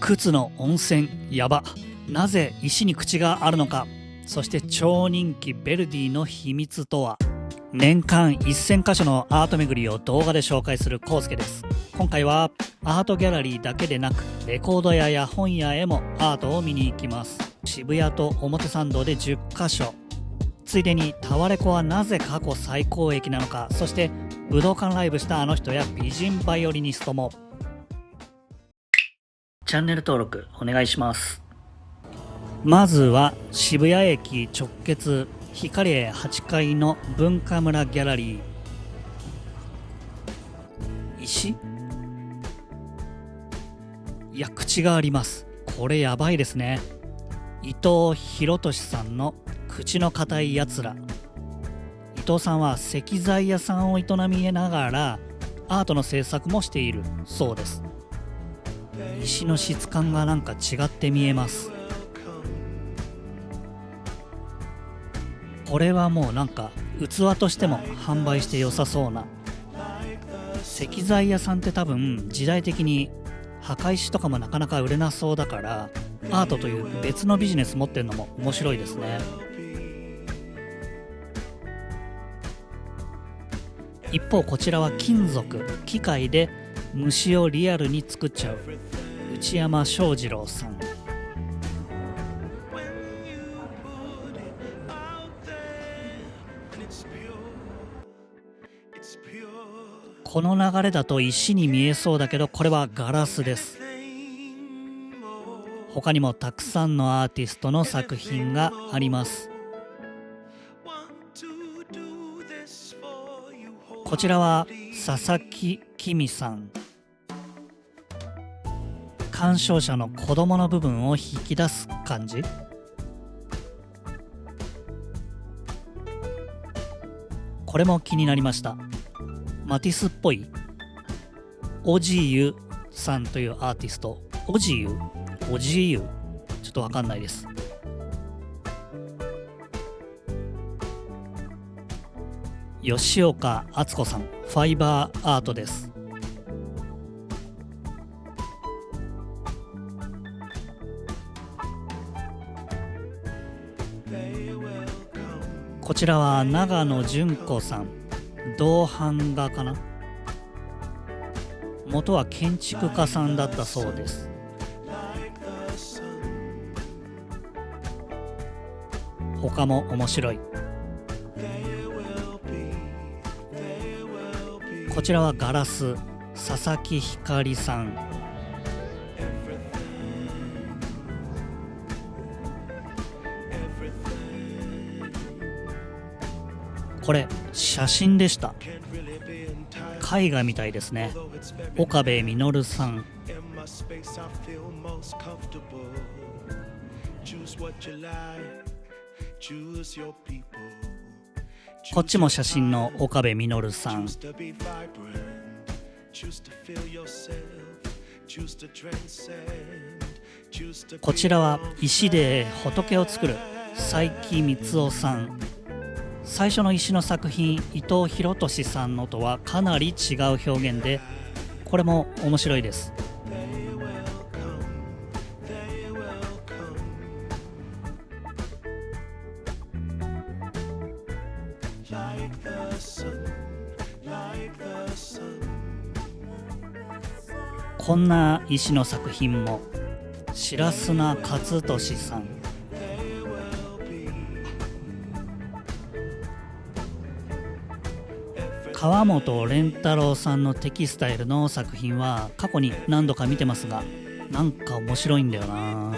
靴の温泉やば、なぜ石に口があるのか、そして超人気ヴェルディの秘密とは。年間1000カ所のアート巡りを動画で紹介するコウスケです。今回はアートギャラリーだけでなくレコード屋や本屋へもアートを見に行きます。渋谷と表参道で10カ所、ついでにタワレコはなぜ過去最高益なのか、そして武道館ライブしたあの人や美人バイオリニストも。チャンネル登録お願いします。まずは渋谷駅直結ヒカリエ8階の文化村ギャラリー。石？いや、口があります。これやばいですね。伊藤博俊さんの口の固いやつら。伊藤さんは石材屋さんを営みながらアートの制作もしているそうです。石の質感がなんか違って見えます。これはもうなんか器としても販売して良さそうな。石材屋さんって多分時代的に墓石とかもなかなか売れなそうだから、アートという別のビジネス持ってるのも面白いですね。一方こちらは金属、機械で虫をリアルに作っちゃう内山翔二郎さん。この流れだと石に見えそうだけど、これはガラスです。他にもたくさんのアーティストの作品があります。こちらは佐々木きみさん。鑑賞者の子供の部分を引き出す感じ。これも気になりました。マティスっぽい。オジユさんというアーティスト。オジユちょっとわかんないです。吉岡敦子さん、ファイバーアートです。こちらは長野純子さん、銅版画かな。元は建築家さんだったそうです。他も面白い。こちらはガラス、佐々木光さん。これ写真でした。絵画みたいですね。岡部実さん。こっちも写真の岡部実さん。こちらは石で仏を作る佐伯光夫さん。最初の石の作品、伊藤博俊さんのとはかなり違う表現で、これも面白いです。こんな石の作品も。白砂勝利さん。川本蓮太郎さんのテキスタイルの作品は過去に何度か見てますが、なんか面白いんだよな。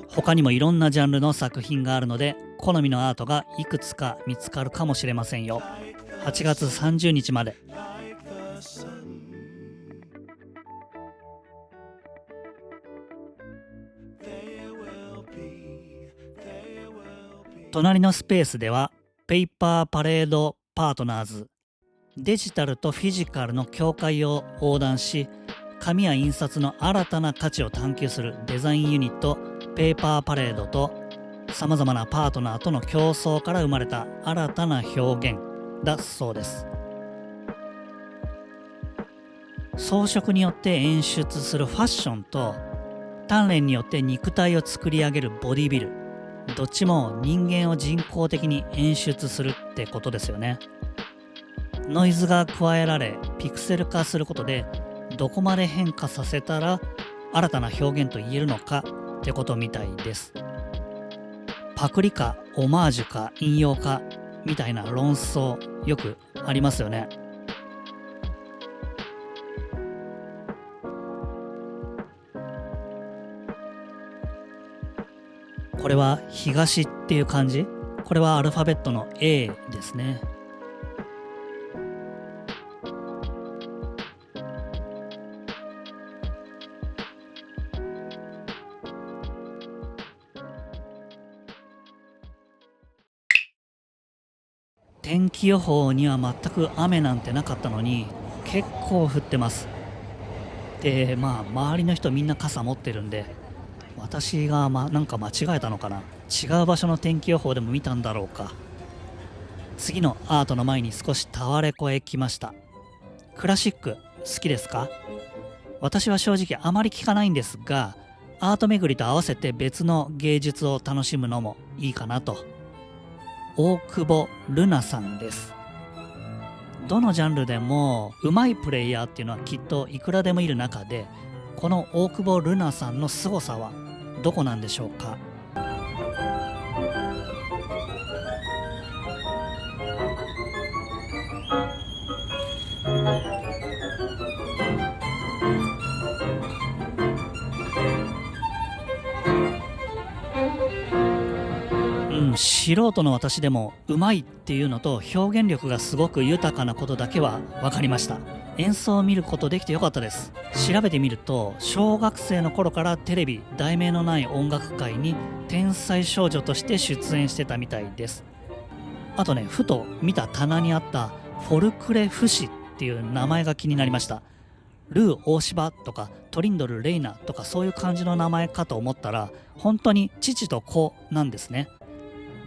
他にもいろんなジャンルの作品があるので、好みのアートがいくつか見つかるかもしれませんよ。8月30日まで。隣のスペースではペーパーパレードパートナーズ、デジタルとフィジカルの境界を横断し、紙や印刷の新たな価値を探求するデザインユニットペーパーパレードと、さまざまなパートナーとの競争から生まれた新たな表現だそうです。装飾によって演出するファッションと鍛錬によって肉体を作り上げるボディビル、どっちも人間を人工的に演出するってことですよね。ノイズが加えられピクセル化することでどこまで変化させたら新たな表現と言えるのかってことみたいです。パクリかオマージュか引用かみたいな論争よくありますよね。これは東っていう漢字、これはアルファベットの A ですね。天気予報には全く雨なんてなかったのに結構降ってます。で、周りの人みんな傘持ってるんで、私がなんか間違えたのかな。違う場所の天気予報でも見たんだろうか。次のアートの前に少しタワレコへ来ました。クラシック好きですか？私は正直あまり聞かないんですが、アート巡りと合わせて別の芸術を楽しむのもいいかなと。大久保ルナさんです。どのジャンルでも上手いプレイヤーっていうのはきっといくらでもいる中で、この大久保ルナさんの凄さはどこなんでしょうか。素人の私でもうまいっていうのと表現力がすごく豊かなことだけは分かりました。演奏を見ることできてよかったです。調べてみると小学生の頃からテレビ題名のない音楽会に天才少女として出演してたみたいです。あとね、ふと見た棚にあったフォルクレ・フシっていう名前が気になりました。ルー大柴とかトリンドル・レイナとかそういう感じの名前かと思ったら、本当に父と子なんですね。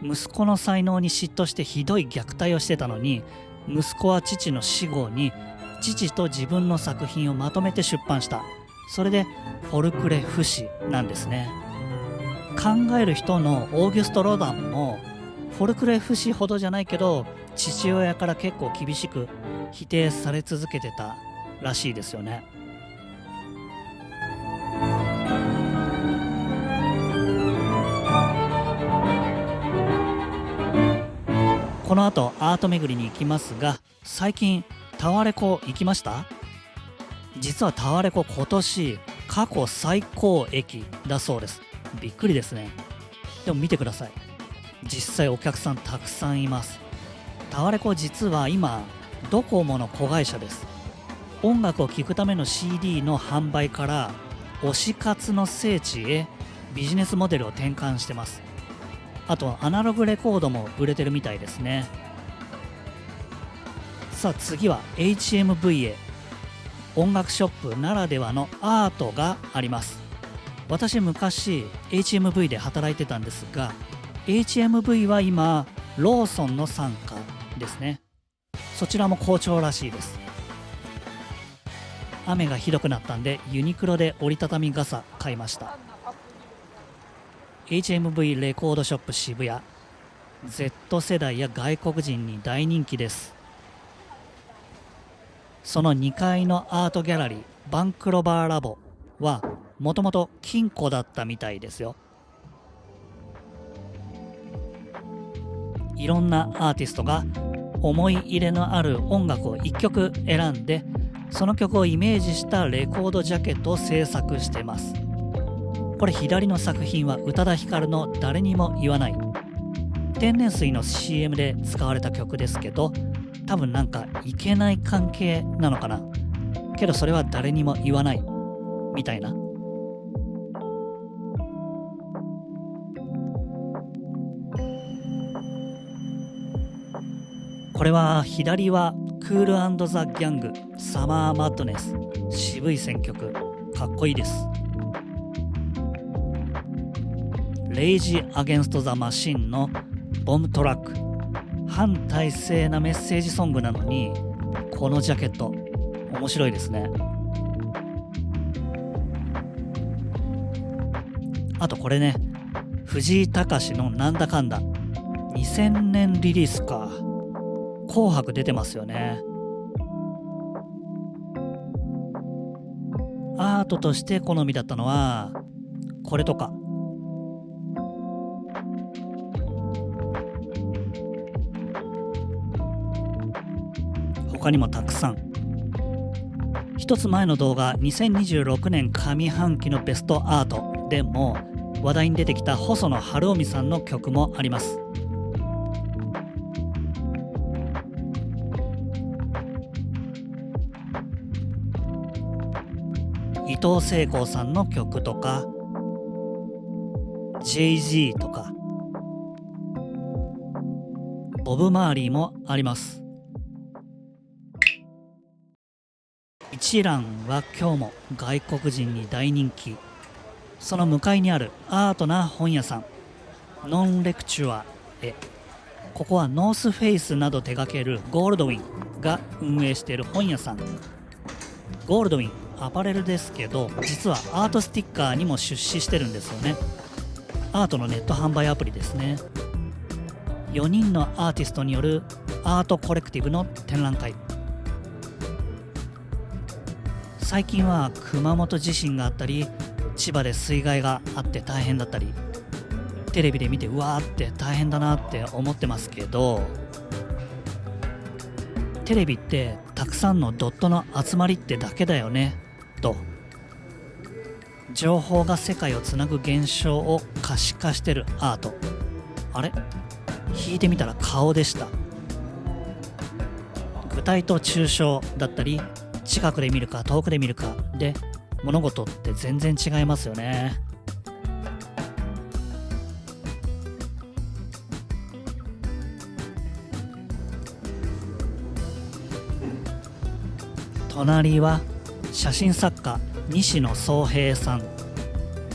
息子の才能に嫉妬してひどい虐待をしてたのに、息子は父の死後に父と自分の作品をまとめて出版した。それでフォルクレ・フシなんですね。考える人のオーギュスト・ロダンもフォルクレ・フシほどじゃないけど父親から結構厳しく否定され続けてたらしいですよね。この後アート巡りに行きますが、最近タワレコ行きました？実はタワレコ今年過去最高益だそうです。びっくりですね。でも見てください、実際お客さんたくさんいます。タワレコ実は今ドコモの子会社です。音楽を聴くための CD の販売から推し活の聖地へビジネスモデルを転換してます。あとアナログレコードも売れてるみたいですね。さあ次は HMV へ。音楽ショップならではのアートがあります。私昔 HMV で働いてたんですが、 HMV は今ローソンの傘下ですね。そちらも好調らしいです。雨がひどくなったんでユニクロで折りたたみ傘買いました。HMV レコードショップ渋谷、 Z 世代や外国人に大人気です。その2階のアートギャラリーバンクロバーラボはもともと金庫だったみたいですよ。いろんなアーティストが思い入れのある音楽を1曲選んで、その曲をイメージしたレコードジャケットを制作してます。これ左の作品は宇多田ヒカルの誰にも言わない。天然水の CM で使われた曲ですけど、多分なんかいけない関係なのかな。けどそれは誰にも言わないみたいな。これは左はクール&ザ・ギャングサマーマッドネス、渋い選曲、かっこいいです。レイジ・アゲンスト・ザ・マシンのボムトラック、反体制なメッセージソングなのにこのジャケット面白いですね。あとこれね、藤井隆のなんだかんだ2000年リリースか。紅白出てますよね。アートとして好みだったのはこれとか。他にもたくさん。一つ前の動画、2026年上半期のベストアートでも話題に出てきた細野晴臣さんの曲もあります。伊藤聖子さんの曲とか Jay-Z とかボブ・マーリーもあります。一蘭は今日も外国人に大人気。その向かいにあるアートな本屋さん、ノンレクチュアへ。ここはノースフェイスなど手掛けるゴールドウィンが運営している本屋さん。ゴールドウィンアパレルですけど、実はアートスティッカーにも出資してるんですよね。アートのネット販売アプリですね。4人のアーティストによるアートコレクティブの展覧会。最近は熊本地震があったり、千葉で水害があって大変だったり、テレビで見てうわーって大変だなって思ってますけど、テレビってたくさんのドットの集まりってだけだよねと、情報が世界をつなぐ現象を可視化してるアート。あれ、引いてみたら顔でした。具体と抽象だったり、近くで見るか遠くで見るかで物事って全然違いますよね。隣は写真作家西野宗平さん。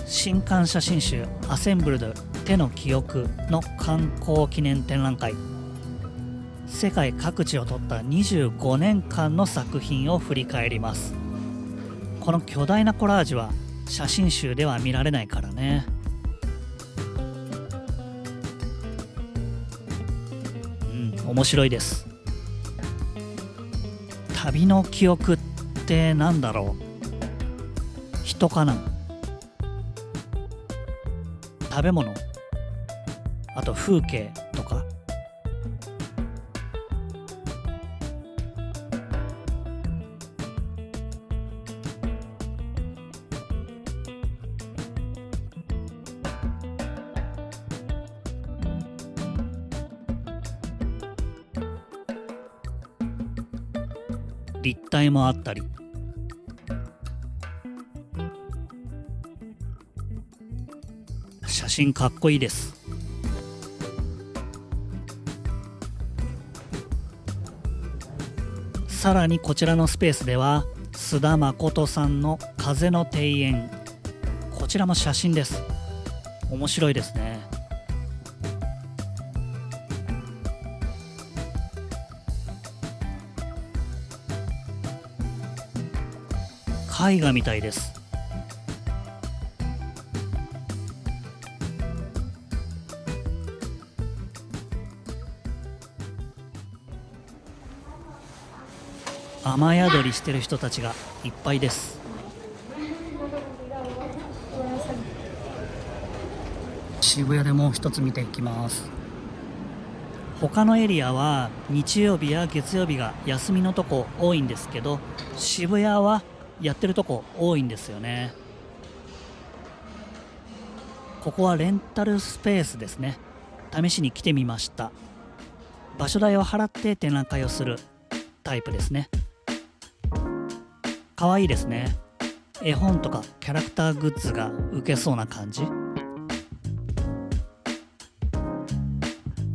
新刊写真集アセンブルド手の記憶の刊行記念展覧会。世界各地を撮った25年間の作品を振り返ります。この巨大なコラージュは写真集では見られないからね。面白いです。旅の記憶ってなんだろう。人かな、食べ物、あと風景とか。立体もあったり。写真かっこいいです。さらにこちらのスペースでは須田誠さんの風の庭園。こちらも写真です。面白いですね。絵画みたいです。雨宿りしてる人たちがいっぱいです。渋谷でもう一つ見ていきます。他のエリアは日曜日や月曜日が休みのとこ多いんですけど、渋谷はやってるとこ多いんですよね。ここはレンタルスペースですね。試しに来てみました。場所代を払って展覧会をするタイプですね。かわいいですね。絵本とかキャラクターグッズが受けそうな感じ。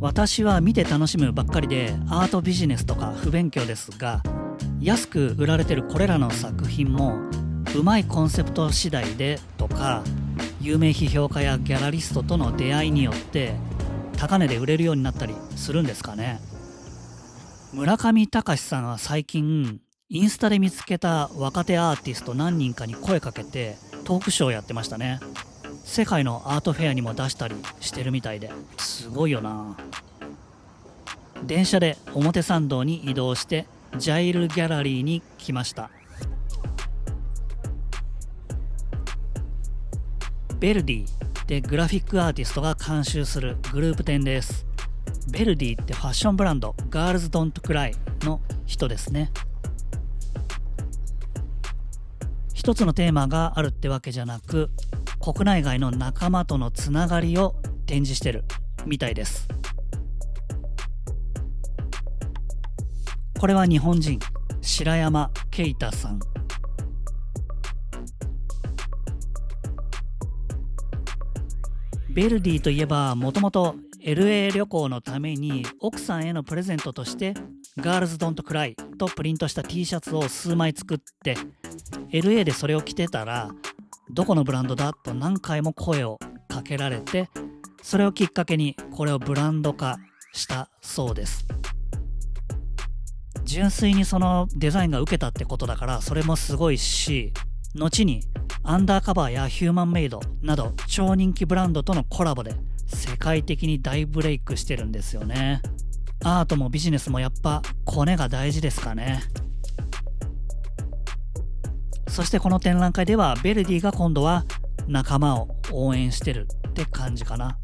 私は見て楽しむばっかりでアートビジネスとか不勉強ですが、安く売られてるこれらの作品もうまいコンセプト次第でとか、有名批評家やギャラリストとの出会いによって高値で売れるようになったりするんですかね。村上隆さんは最近インスタで見つけた若手アーティスト何人かに声かけてトークショーをやってましたね。世界のアートフェアにも出したりしてるみたいですごいよな。電車で表参道に移動してジャイルギャラリーに来ました。ベルディでグラフィックアーティストが監修するグループ展です。ベルディってファッションブランドガールズドントクライの人ですね。一つのテーマがあるってわけじゃなく、国内外の仲間とのつながりを展示してるみたいです。これは日本人、白山啓太さん。ベルディといえばもともと LA 旅行のために奥さんへのプレゼントとしてガールズドントクライとプリントした T シャツを数枚作って LA でそれを着てたらどこのブランドだと何回も声をかけられて、それをきっかけにこれをブランド化したそうです。純粋にそのデザインが受けたってことだからそれもすごいし、後にアンダーカバーやヒューマンメイドなど超人気ブランドとのコラボで世界的に大ブレイクしてるんですよね。アートもビジネスもやっぱコネが大事ですかね。そしてこの展覧会ではベルディが今度は仲間を応援してるって感じかな。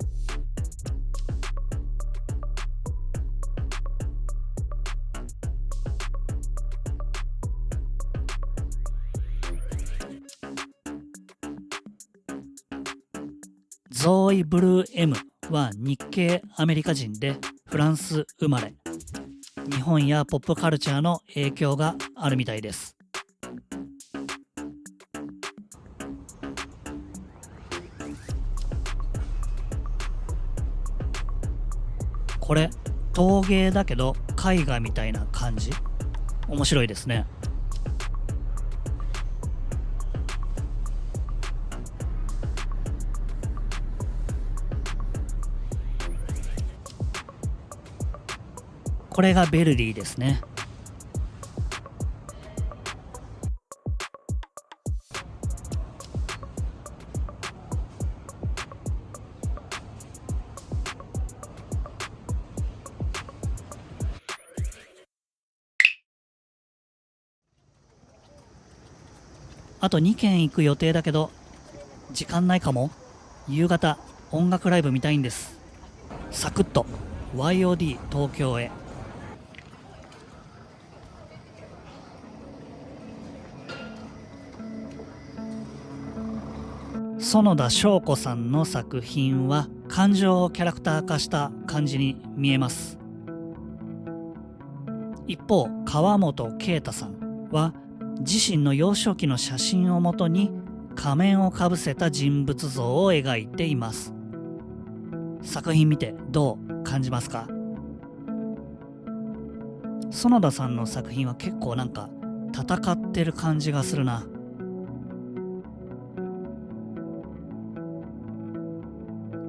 ゾーイ・ブルー M は日系アメリカ人でフランス生まれ。日本やポップカルチャーの影響があるみたいです。これ陶芸だけど絵画みたいな感じ。面白いですね。これがベルディですね。あと2軒行く予定だけど時間ないかも。夕方音楽ライブ見たいんです。サクッと YOD 東京へ。園田翔子さんの作品は感情をキャラクター化した感じに見えます。一方、川本啓太さんは自身の幼少期の写真をもとに仮面をかぶせた人物像を描いています。作品見てどう感じますか？園田さんの作品は結構なんか戦ってる感じがするな。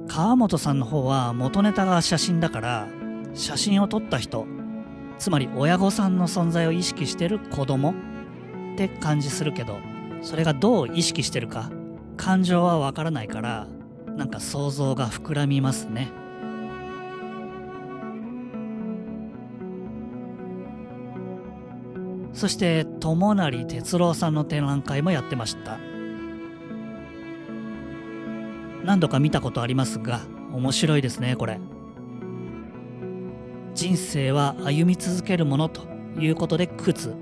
川本さんの方は元ネタが写真だから写真を撮った人、つまり親御さんの存在を意識してる子供って感じするけど、それがどう意識してるか感情はわからないからなんか想像が膨らみますね。そして友成哲郎さんの展覧会もやってました。何度か見たことありますが面白いですね。これ人生は歩み続けるものということで苦痛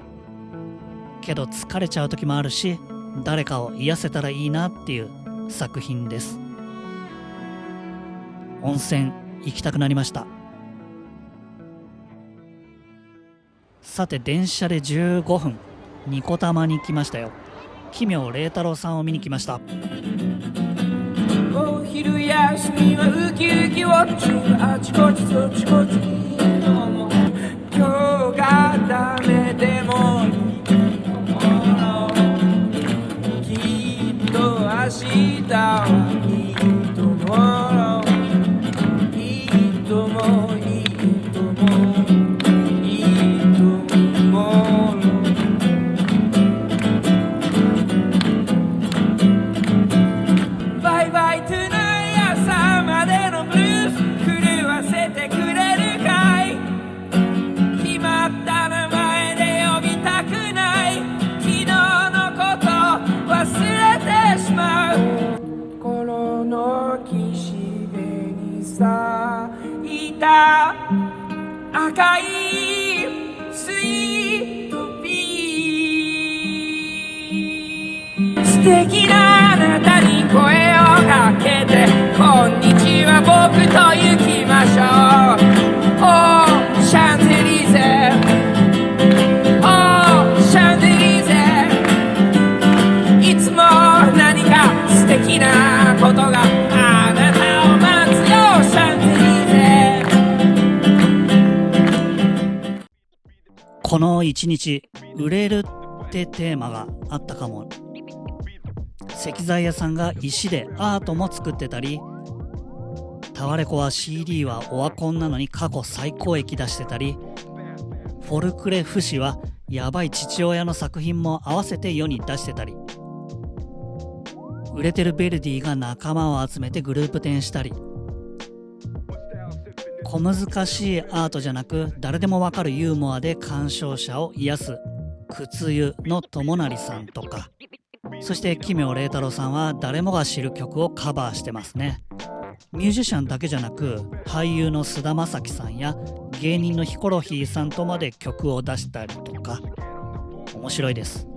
けど疲れちゃう時もあるし、誰かを癒せたらいいなっていう作品です。温泉行きたくなりました。さて電車で15分ニコタマに来ましたよ。奇妙麗太郎さんを見に来ました。お昼休みはウキウキウォッチング、あちこちそちこちいいと思う。今日がダメでもいいと思う。きっと明日はいいと思う。いいと思う、いいと思う、いいと思う。バイバイ敵なあなたに声をかけてこんにちは僕と行きましょう。おーシャンゼリゼ、おーシャンゼリゼ、いつも何か素敵なことがあなたを待つよシャンゼリゼ。この一日売れるってテーマがあったかも。石材屋さんが石でアートも作ってたり、タワレコは CD はオワコンなのに過去最高益出してたり、フォルクレフ氏はやばい父親の作品も合わせて世に出してたり、売れてるヴェルディが仲間を集めてグループ展したり、小難しいアートじゃなく誰でもわかるユーモアで鑑賞者を癒す靴湯の友成さんとか、そして奇妙麗太郎さんは誰もが知る曲をカバーしてますね。ミュージシャンだけじゃなく俳優の菅田将暉さんや芸人のヒコロヒーさんとまで曲を出したりとか、面白いです。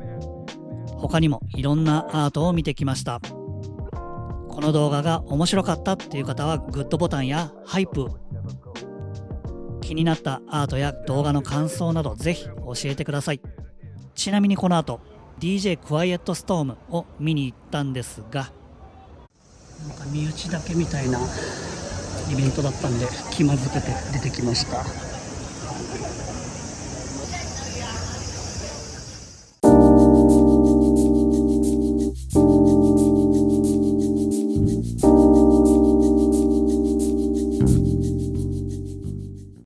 他にもいろんなアートを見てきました。この動画が面白かったっていう方はグッドボタンやハイプ、気になったアートや動画の感想などぜひ教えてください。ちなみにこの後 DJ クワイエットストームを見に行ったんですが、なんか身内だけみたいなイベントだったんで気まずくて出てきました。